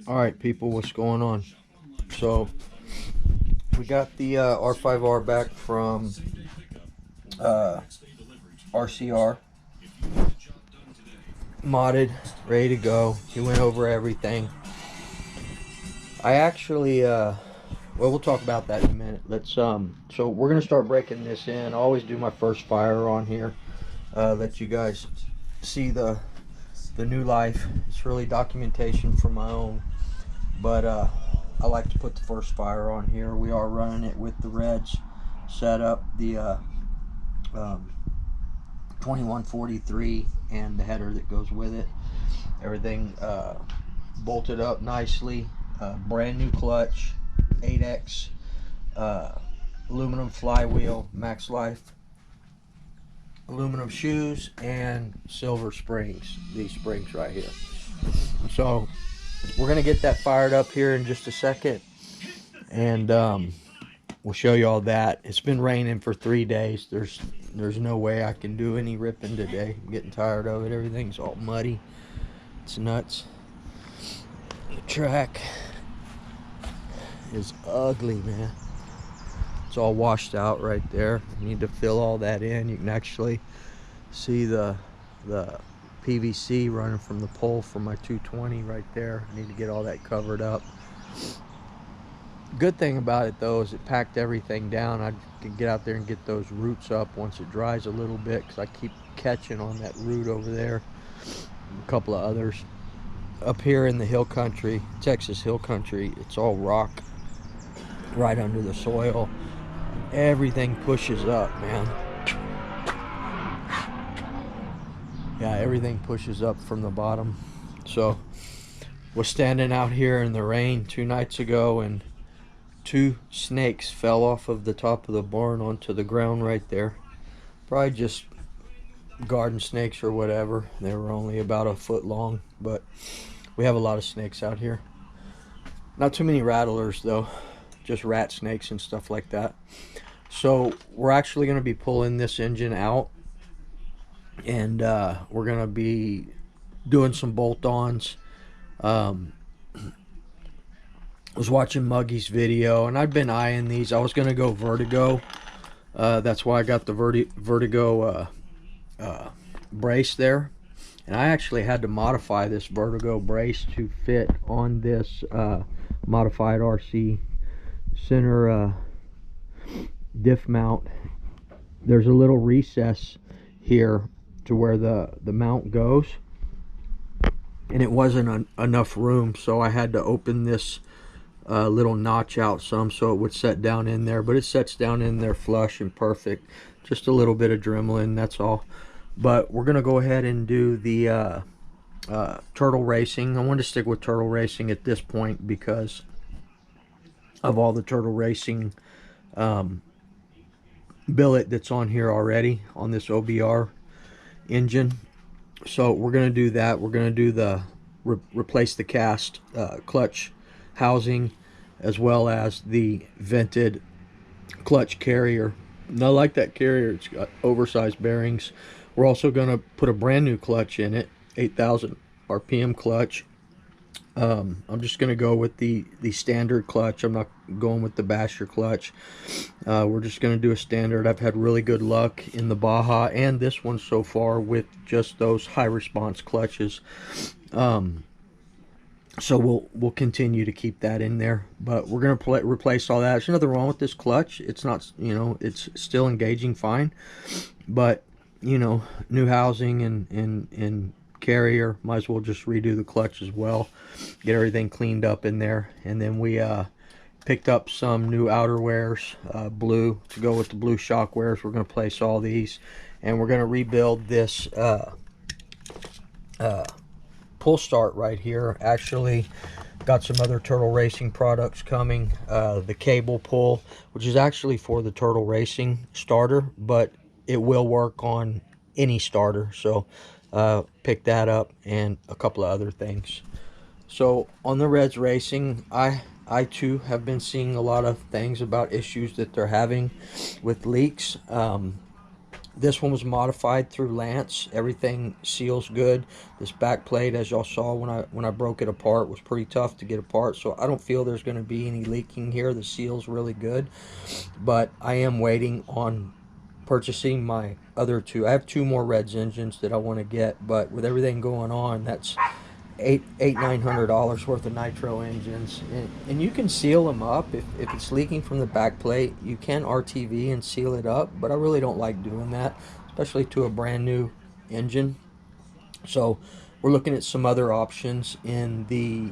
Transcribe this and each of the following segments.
Alright people, what's going on? So we got the R5R back from RCR, modded, ready to go. He went over everything. I actually well, we'll talk about that in a minute. Let's so we're gonna start breaking this in. I always do my first fire on here, let you guys see the new life. It's really documentation for my own, but I like to put the first fire on here. We are running it with the Reds set up, the 2143 and the header that goes with it. Everything bolted up nicely. Brand new clutch, 8X, aluminum flywheel, max life, aluminum shoes, and silver springs. These springs right here. So we're gonna get that fired up here in just a second, and we'll show you all that. It's been raining for 3 days. There's no way I can do any ripping today. I'm getting tired of it. Everything's all muddy. It's nuts. The track is ugly, man. It's all washed out right there. You need to fill all that in. You can actually see the PVC running from the pole from my 220 right there. I need to get all that covered up. Good thing about it though is it packed everything down. I can get out there and get those roots up once it dries a little bit, because I keep catching on that root over there. A couple of others. Up here in the hill country, Texas hill country, it's all rock right under the soil. Everything pushes up, man. Yeah, everything pushes up from the bottom. So was standing out here in the rain 2 nights ago, and 2 snakes fell off of the top of the barn onto the ground right there. Probably just garden snakes or whatever. They were only about a foot long, but we have a lot of snakes out here. Not too many rattlers though, just rat snakes and stuff like that. So we're actually going to be pulling this engine out, and we're going to be doing some bolt-ons. I was watching Muggy's video, and I've been eyeing these. I was going to go Vertigo. That's why I got the Vertigo brace there. And I actually had to modify this Vertigo brace to fit on this modified RC center diff mount. There's a little recess here to where the mount goes, and it wasn't enough room, so I had to open this little notch out some so it would set down in there. But it sets down in there flush and perfect. Just a little bit of dremeling, that's all. But we're gonna go ahead and do the turtle racing. I want to stick with turtle racing at this point because of all the turtle racing billet that's on here already on this OBR engine. So we're gonna do that. We're gonna do the replace the cast clutch housing, as well as the vented clutch carrier. And I like that carrier. It's got oversized bearings. We're also going to put a brand new clutch in it, 8,000 RPM clutch. I'm just going to go with the standard clutch. I'm not going with the basher clutch. We're just going to do a standard. I've had really good luck in the Baja and this one so far with just those high response clutches. So we'll continue to keep that in there, but we're going to replace all that. There's nothing wrong with this clutch. It's not, you know, it's still engaging fine, but you know, new housing and carrier, might as well just redo the clutch as well, get everything cleaned up in there. And then we picked up some new outerwears, blue, to go with the blue shock wears. We're going to place all these, and we're going to rebuild this pull start right here. Actually got some other turtle racing products coming. The cable pull, which is actually for the turtle racing starter, but it will work on any starter. So pick that up, and a couple of other things. So on the Reds Racing, I too have been seeing a lot of things about issues that they're having with leaks. This one was modified through Lance. Everything seals good. This back plate, as y'all saw when I broke it apart, was pretty tough to get apart. So I don't feel there's going to be any leaking here. The seal's really good. But I am waiting on purchasing my other two. I have two more Reds engines that I want to get. But with everything going on, that's $900 worth of nitro engines, and you can seal them up if it's leaking from the back plate. You can RTV and seal it up, but I really don't like doing that, especially to a brand new engine. So we're looking at some other options in the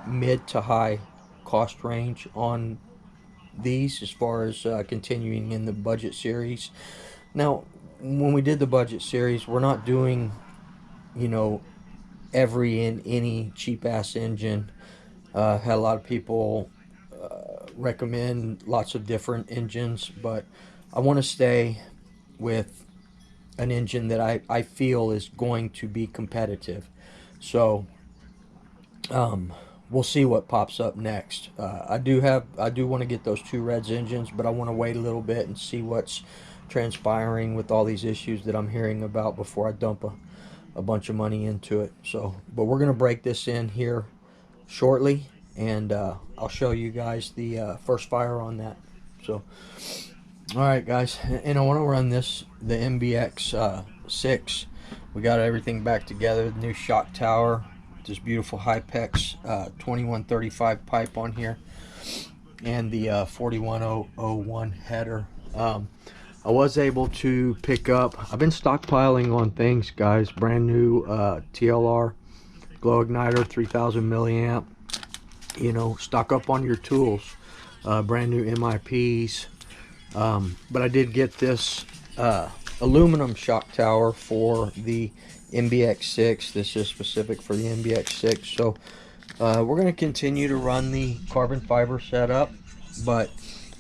mid to high cost range on these, as far as continuing in the budget series. Now, when we did the budget series, we're not doing, you know, every and any cheap ass engine. Had a lot of people recommend lots of different engines, but I want to stay with an engine that I feel is going to be competitive. So we'll see what pops up next. I do want to get those two Reds engines, but I want to wait a little bit and see what's transpiring with all these issues that I'm hearing about before I dump a bunch of money into it. So, but we're gonna break this in here shortly, and I'll show you guys the first fire on that. So, all right, guys, and I want to run the MBX 6. We got everything back together. The new shock tower, this beautiful Hypex 2135 pipe on here, and the 41001 header. I was able to pick up, I've been stockpiling on things, guys. Brand new TLR glow igniter, 3000 milliamp. You know, stock up on your tools. Brand new MIPs. But I did get this aluminum shock tower for the MBX6. This is specific for the MBX6. So we're going to continue to run the carbon fiber setup, but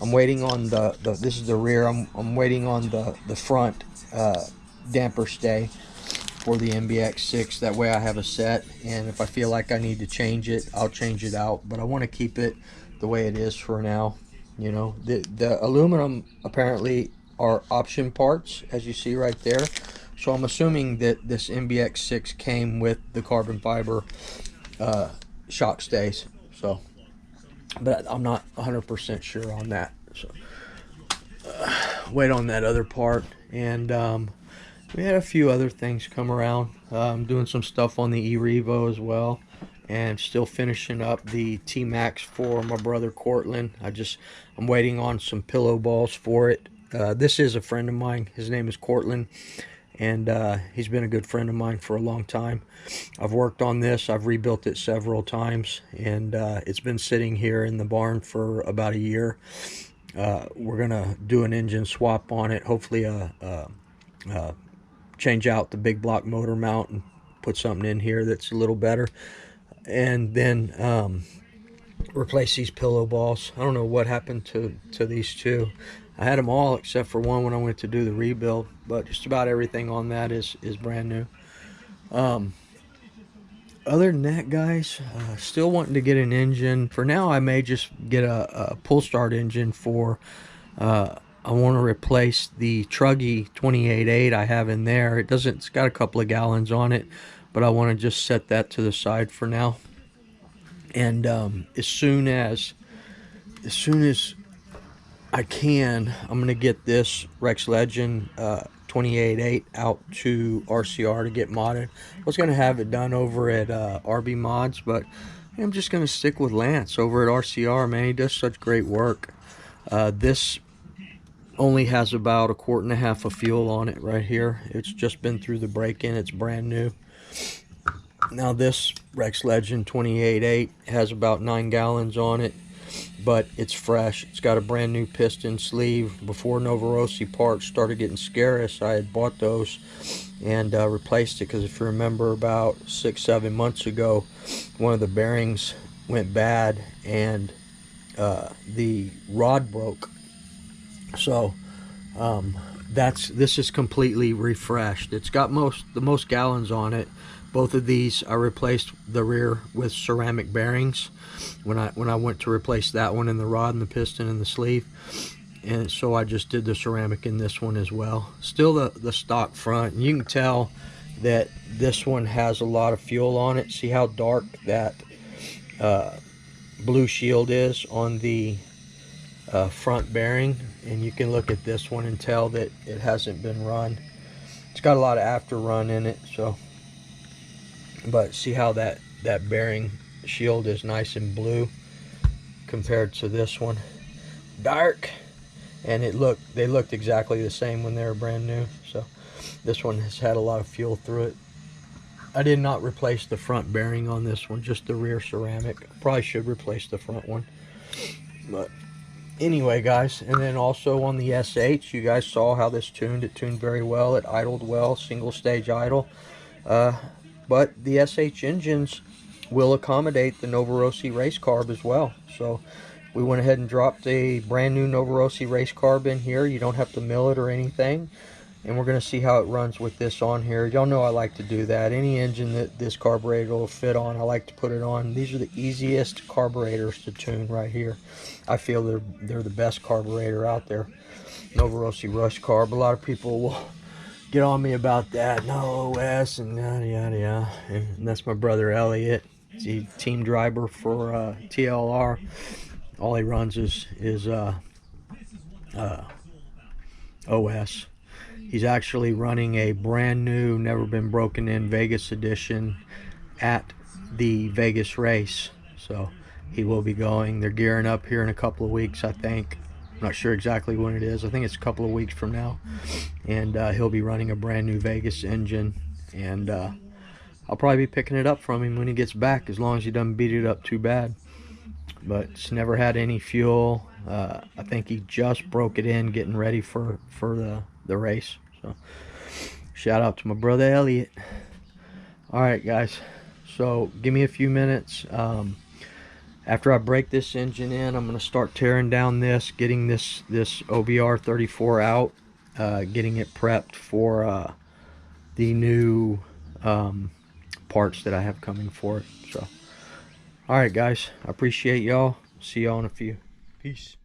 I'm waiting on this is the rear. I'm waiting on the front damper stay for the MBX6. That way I have a set, and if I feel like I need to change it, I'll change it out. But I want to keep it the way it is for now. You know, the aluminum apparently are option parts, as you see right there. So I'm assuming that this MBX6 came with the carbon fiber shock stays. So, but I'm not 100% sure on that. So wait on that other part. And we had a few other things come around. I'm doing some stuff on the E-Revo as well, and still finishing up the T-Max for my brother Cortland. I'm waiting on some pillow balls for it. This is a friend of mine. His name is Cortland, and he's been a good friend of mine for a long time. I've worked on this. I've rebuilt it several times, and it's been sitting here in the barn for about a year. We're gonna do an engine swap on it. Hopefully change out the big block motor mount and put something in here that's a little better, and then replace these pillow balls. I don't know what happened to these two. I had them all except for one when I went to do the rebuild, but just about everything on that is brand new. Other than that, guys, still wanting to get an engine. For now, I may just get a pull start engine for I want to replace the Truggy 28.8 I have in there. It's got a couple of gallons on it, but I want to just set that to the side for now. And as soon as I can, I'm going to get this Rex Legend 28.8 out to RCR to get modded. I was going to have it done over at RB Mods, but I'm just going to stick with Lance over at RCR, man. He does such great work. This only has about 1.5 quarts of fuel on it right here. It's just been through the break-in. It's brand new. Now this Rex Legend 28.8 has about 9 gallons on it, but it's fresh. It's got a brand new piston sleeve. Before Novorossy parts started getting scarce, I had bought those and replaced it, because if you remember, about 6-7 months ago, one of the bearings went bad and the rod broke. So this is completely refreshed. It's got the most gallons on it. Both of these, I replaced the rear with ceramic bearings when I went to replace that one, in the rod and the piston and the sleeve. and so I just did the ceramic in this one as well. Still the stock front, and you can tell that this one has a lot of fuel on it. See how dark that blue shield is on the front bearing, and you can look at this one and tell that it hasn't been run. It's got a lot of after run in it, so, but see how that bearing shield is nice and blue compared to this one, dark. And they looked exactly the same when they were brand new. So this one has had a lot of fuel through it. I did not replace the front bearing on this one, just the rear ceramic. Probably should replace the front one, but anyway, guys. And then also on the SH, you guys saw how this tuned. It tuned very well. It idled well, single stage idle. But the SH engines will accommodate the Novarosi race carb as well. So we went ahead and dropped a brand new Novarosi race carb in here. You don't have to mill it or anything. And we're going to see how it runs with this on here. Y'all know I like to do that. Any engine that this carburetor will fit on, I like to put it on. These are the easiest carburetors to tune right here. I feel they're the best carburetor out there. Novarosi Rush Carb. A lot of people will get on me about that. No OS and yada yada yada. And that's my brother Elliot. He's team driver for TLR. All he runs is OS. He's actually running a brand new, never been broken in Vegas edition at the Vegas race. So he will be going. They're gearing up here in a couple of weeks, I think. I'm not sure exactly when it is. I think it's a couple of weeks from now. And he'll be running a brand new Vegas engine. And I'll probably be picking it up from him when he gets back, as long as he doesn't beat it up too bad. But it's never had any fuel. I think he just broke it in getting ready for the race. So shout out to my brother Elliot. All right, guys, so give me a few minutes. After I break this engine in, I'm going to start tearing down this, getting this OBR 34 out, getting it prepped for the new parts that I have coming for it. So all right, guys, I appreciate y'all. See y'all in a few. Peace.